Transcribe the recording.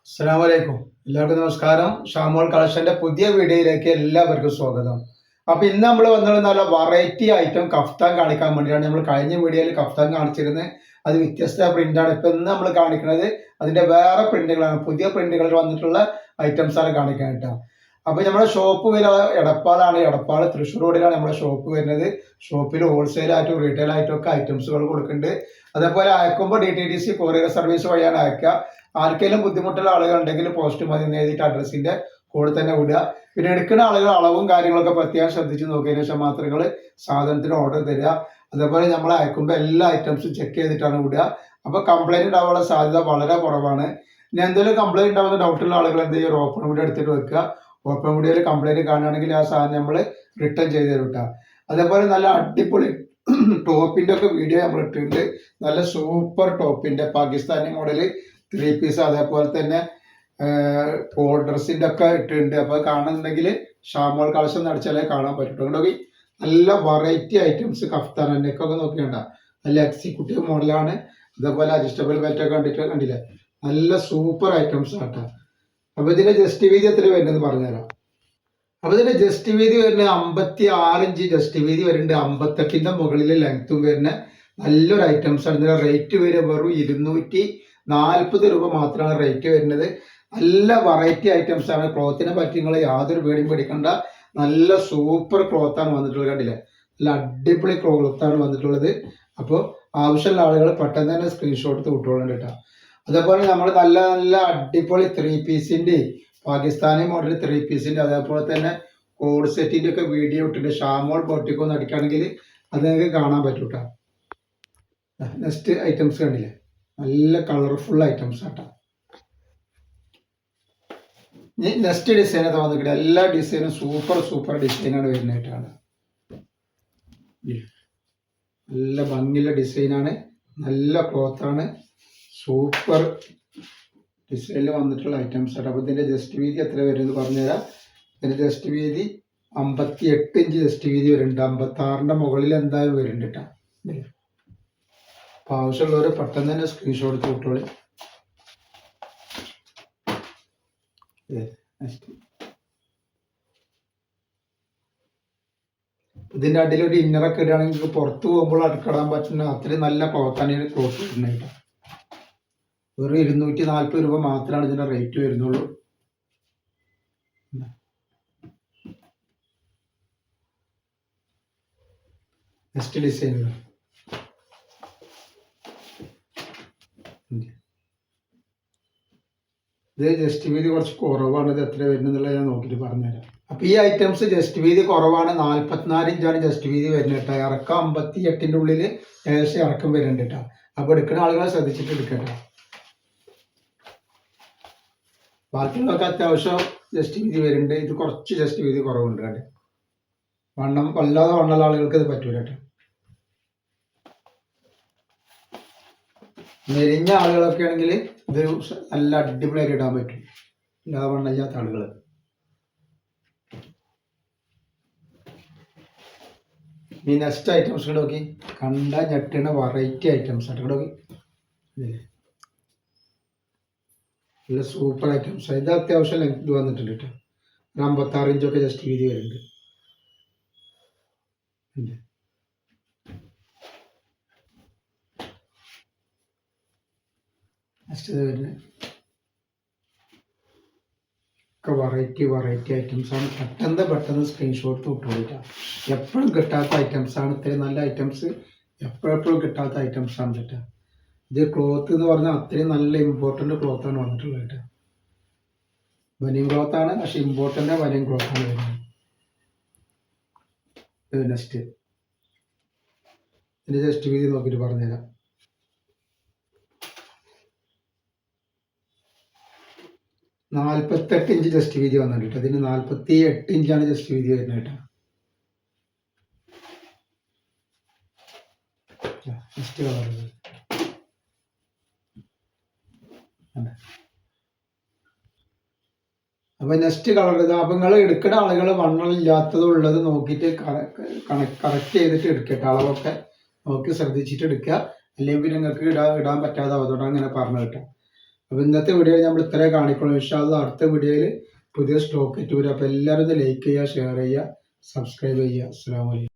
അസ്സലാമലൈക്കും. എല്ലാവർക്കും നമസ്കാരം. ഷാമോൾ കളക്ഷന്റെ പുതിയ വീഡിയോയിലേക്ക് എല്ലാവർക്കും സ്വാഗതം. അപ്പൊ ഇന്ന് നമ്മൾ വന്നത് നല്ല വെറൈറ്റി ഐറ്റം കഫ്താൻ കാണിക്കാൻ വേണ്ടിയാണ്. നമ്മൾ കഴിഞ്ഞ വീഡിയോയിൽ കഫ്താൻ കാണിച്ചിരുന്നത് അത് വ്യത്യസ്ത പ്രിന്റാണ്. ഇപ്പൊ ഇന്ന് നമ്മൾ കാണിക്കുന്നത് അതിന്റെ വേറെ പ്രിന്റുകളാണ്, പുതിയ പ്രിന്റുകളിൽ വന്നിട്ടുള്ള ഐറ്റംസ് ആണ് കാണിക്കാൻ കേട്ടോ. അപ്പൊ നമ്മുടെ ഷോപ്പ് വരെ എടപ്പാളാണ്. എടപ്പാൾ തൃശ്ശൂർ റോഡിലാണ് നമ്മുടെ ഷോപ്പ് വരുന്നത്. ഷോപ്പിൽ ഹോൾസെയിൽ ആയിട്ടും റീറ്റെയിൽ ആയിട്ടും ഒക്കെ ഐറ്റംസുകൾ കൊടുക്കുന്നുണ്ട്. അതേപോലെ അയക്കുമ്പോൾ DTDC കൊറിയർ സർവീസ് വഴിയാണ് അയക്കുക. ആർക്കെങ്കിലും ബുദ്ധിമുട്ടുള്ള ആളുകൾ ഉണ്ടെങ്കിൽ പോസ്റ്റ് മതി എന്ന് എഴുതിയിട്ട് അഡ്രസ്സിന്റെ കൂടെ തന്നെ വിടുക. പിന്നെ എടുക്കുന്ന ആളുകൾ അളവും കാര്യങ്ങളൊക്കെ പ്രത്യേകം ശ്രദ്ധിച്ച് നോക്കിയതിനു ശേഷം മാത്രങ്ങൾ സാധനത്തിന് ഓർഡർ തരിക. അതേപോലെ നമ്മൾ അയക്കുമ്പോൾ എല്ലാ ഐറ്റംസും ചെക്ക് ചെയ്തിട്ടാണ് വിടുക. അപ്പൊ കംപ്ലൈന്റ് ഉണ്ടാവാനുള്ള സാധ്യത വളരെ കുറവാണ്. ഇനി എന്തെങ്കിലും കംപ്ലൈന്റ് ഉണ്ടാവുന്ന ഡൗട്ടുള്ള ആളുകൾ എന്ത് ചെയ്യും, ഓപ്പൺ വീഡിയോ എടുത്തിട്ട് വെക്കുക. ഓപ്പൺ വീഡിയോയിൽ കംപ്ലൈന്റ് കാണുകയാണെങ്കിൽ ആ സാധനം നമ്മൾ റിട്ടേൺ ചെയ്ത് തരും കേട്ടോ. അതേപോലെ നല്ല അടിപൊളി ടോപ്പിന്റെ ഒക്കെ വീഡിയോ നമ്മൾ ഇട്ടിട്ടുണ്ട്. നല്ല സൂപ്പർ ടോപ്പിന്റെ പാകിസ്ഥാനി മോഡല് 3 പീസ്, അതേപോലെ തന്നെ കോൾ ഡ്രസ്സിന്റെ ഒക്കെ ഇട്ടിട്ടുണ്ട്. അപ്പൊ കാണുന്നുണ്ടെങ്കിൽ ഷാമോൾ കളക്ഷൻ അടിച്ചാലേ കാണാൻ പറ്റും. നല്ല വെറൈറ്റി ഐറ്റംസ് കഫ്താൻ നെക്കൊക്കെ നോക്കിയണ്ട, നല്ല എക്സിക്യൂട്ടീവ് മോഡലാണ്. അതേപോലെ അഡ്ജസ്റ്റബിൾ ബെൽറ്റ് ഒക്കെ കണ്ടില്ലേ, നല്ല സൂപ്പർ ഐറ്റംസ് ആട്ടോ. അപ്പൊ ഇതിന്റെ ജസ്റ്റ് വീതി എത്ര വരുന്നത് പറഞ്ഞുതരാം. അപ്പൊ ഇതിന്റെ ജസ്റ്റ് വീതി വരുന്നത് 56 ഇഞ്ച് ജസ്റ്റ് വീതി വരുന്നുണ്ട്. 58ന്റെ മുകളിൽ ലെങ്ത്തും വരുന്ന നല്ലൊരു ഐറ്റംസ് ആണ്. ഇതിന്റെ റേറ്റ് വരെ വെറും 240 രൂപ മാത്രമാണ് റേറ്റ് വരുന്നത്. നല്ല വെറൈറ്റി ഐറ്റംസ് ആണ്. ക്ലോത്തിനെ പറ്റി നിങ്ങൾ യാതൊരു പേടിയും പേടിക്കണ്ട. നല്ല സൂപ്പർ ക്ലോത്താണ് വന്നിട്ടുള്ളത്. കണ്ടില്ലേ, നല്ല അടിപൊളി ക്ലോത്താണ് വന്നിട്ടുള്ളത്. അപ്പോൾ ആവശ്യമുള്ള ആളുകൾ പെട്ടെന്ന് തന്നെ സ്ക്രീൻഷോട്ട് വിട്ടോളാം കേട്ടോ. അതേപോലെ നമ്മൾ നല്ല നല്ല അടിപൊളി 3 പീസിന്റെ പാകിസ്ഥാനി മോഡൽ 3 പീസിന്റെ അതേപോലെ തന്നെ കോഡ് സെറ്റിന്റെ ഒക്കെ വീഡിയോ ഇട്ടിട്ട് ഷാമോൾ ബോട്ടിക്കോ ഒന്ന് അടിക്കുകയാണെങ്കിൽ അത് നിങ്ങൾക്ക് കാണാൻ പറ്റും കേട്ടോ. നെക്സ്റ്റ് ഐറ്റംസ് കണ്ടില്ലേ, നല്ല കളർഫുൾ ഐറ്റംസ് ആട്ടോ. ഇനി നെക്സ്റ്റ് ഡിസൈൻ ഒക്കെ വന്നിട്ട് എല്ലാ ഡിസൈനും സൂപ്പർ സൂപ്പർ ഡിസൈനാണ് വരുന്നതായിട്ടാണ്. നല്ല ഭംഗിയുള്ള ഡിസൈനാണ്, നല്ല ക്ലോത്താണ്, സൂപ്പർ ഡിസൈനിൽ വന്നിട്ടുള്ള ഐറ്റംസ് ആണ്. അപ്പോൾ ഇതിൻ്റെ ജസ്റ്റ് വീതി എത്ര വരുന്നത് പറഞ്ഞുതരാം. ഇതിൻ്റെ ജസ്റ്റ് വീതി 58 ഇഞ്ച് ജസ്റ്റ് വീതി വരുന്നുണ്ട്. 56ന്റെ മുകളിൽ എന്തായാലും വരുന്നുണ്ട് കേട്ടോ. അപ്പോൾ ആവശ്യമുള്ളവർ പെട്ടെന്ന് തന്നെ സ്ക്രീൻഷോട്ട് എടുത്ത് വിട്ടോളി. ഇതിൻ്റെ അടിയിൽ ഒരു ഇന്നറൊക്കെ ഇടുകയാണെങ്കിൽ പുറത്ത് പോകുമ്പോൾ അടുക്കിടാൻ പറ്റുന്ന അത്രയും നല്ല ക്ലോത്താണ് ഈ ക്ലോത്ത് വരുന്നത് കേട്ടോ. വെറും 240 രൂപ മാത്രമാണ് ഇതിന്റെ റേറ്റ് വരുന്നുള്ളൂ. നെക്സ്റ്റ് ഡിസൈൻ ഇത് ജസ്റ്റ് വീതി കുറച്ച് കുറവാണ്. ഇത് എത്ര വരുന്നുള്ളത് ഞാൻ നോക്കിയിട്ട് പറഞ്ഞുതരാം. അപ്പൊ ഈ ഐറ്റംസ് ജസ്റ്റ് വീതി കുറവാണ്. 44 ഇഞ്ചാണ് ജസ്റ്റ് വീതി വരുന്നത് കേട്ടോ. ഇറക്കം 58ന്റെ ഉള്ളിൽ ഏകദേശം ഇറക്കം വരുന്നുണ്ട് കേട്ടോ. അപ്പൊ എടുക്കുന്ന ആളുകളെ ശ്രദ്ധിച്ചിട്ട് എടുക്കട്ടോ. ബാക്കിയുള്ളതൊക്കെ അത്യാവശ്യം ജസ്റ്റ് വീതി വരുന്നുണ്ട്. ഇത് കുറച്ച് ജസ്റ്റ് വീതി കുറവുണ്ട് കേട്ടോ. വല്ലാതെ വണ്ണുള്ള ആളുകൾക്ക് ഇത് പറ്റൂല കേട്ടോ. മെലിഞ്ഞ ആളുകളൊക്കെ ആണെങ്കിൽ ഇത് നല്ല അടിപൊളിയായിട്ട് ഇടാൻ പറ്റും, അല്ലാതെ വണ്ണമില്ലാത്ത ആളുകൾ. ഈ നെക്സ്റ്റ് ഐറ്റംസ് നോക്കി, കണ്ട ഞെട്ടണ വെറൈറ്റി ഐറ്റംസ് ആയിട്ട് നോക്കി. നല്ല സൂപ്പർ ഐറ്റംസ്. ഇത് അത്യാവശ്യം ലെങ്ത് വന്നിട്ടുണ്ട് കേട്ടോ. 56 ഇഞ്ചൊക്കെ ജസ്റ്റ് വീതി വരുന്നുണ്ട്. നെക്സ്റ്റ് വരുന്നത് ഒക്കെ വെറൈറ്റി വെറൈറ്റി ഐറ്റംസ് ആണ്. പെട്ടെന്ന് സ്ക്രീൻഷോട്ട് വിട്ടുകൊടുക്കുക. എപ്പോഴും കിട്ടാത്ത ഐറ്റംസ് ആണ്. ഇത്രയും നല്ല ഐറ്റംസ് എപ്പോഴെപ്പോഴും കിട്ടാത്ത ഐറ്റംസ് ആണ് കേട്ടോ. ഇത് ക്ലോത്ത് എന്ന് പറഞ്ഞാൽ അത്രയും നല്ല ഇമ്പോർട്ടൻ്റ് ക്ലോത്താണ് വന്നിട്ടുള്ളത് കേട്ടോ. ബനിയൻ ക്ലോത്താണ്, പക്ഷെ ഇമ്പോർട്ടൻ്റ് ബനിയൻ ക്ലോത്താണ് വരുന്നത്. നെക്സ്റ്റ് ഇതിൻ്റെ ജസ്റ്റ് വീതി നോക്കിയിട്ട് പറഞ്ഞുതരാം. 48 ഇഞ്ച് ജസ്റ്റ് വീതി വന്നിട്ട് അതിന് 48 ഇഞ്ചാണ് ജസ്റ്റ് വീതി വരുന്നത് കേട്ടോ. നെക്സ്റ്റ് കളർ അപ്പൊ നെക്സ്റ്റ് കളർ ഇത്. അപ്പൊ നിങ്ങൾ എടുക്കുന്ന ആളുകൾ വണ്ണമില്ലാത്തത് ഉള്ളത് നോക്കിയിട്ട് കറക്റ്റ് ചെയ്തിട്ട് എടുക്കട്ടെ. അളവൊക്കെ നോക്കി ശ്രദ്ധിച്ചിട്ട് എടുക്കുക. അല്ലെങ്കിൽ നിങ്ങൾക്ക് ഇടാൻ പറ്റാതെ അതുകൊണ്ട് അങ്ങനെ പറഞ്ഞു കേട്ടോ. അപ്പോൾ ഇന്നത്തെ വീഡിയോയിൽ നമ്മൾ ഇത്രേ കാണിക്കുള്ളൂ. ഇൻഷാ അല്ലാഹ് അടുത്ത വീഡിയോയിൽ പുതിയ സ്റ്റോക്ക് ഇട്ട് വരും. അപ്പോൾ എല്ലാവരും ഒന്ന് ലൈക്ക് ചെയ്യുക, ഷെയർ ചെയ്യുക, സബ്സ്ക്രൈബ് ചെയ്യുക. അസ്സലാമു അലൈക്കും.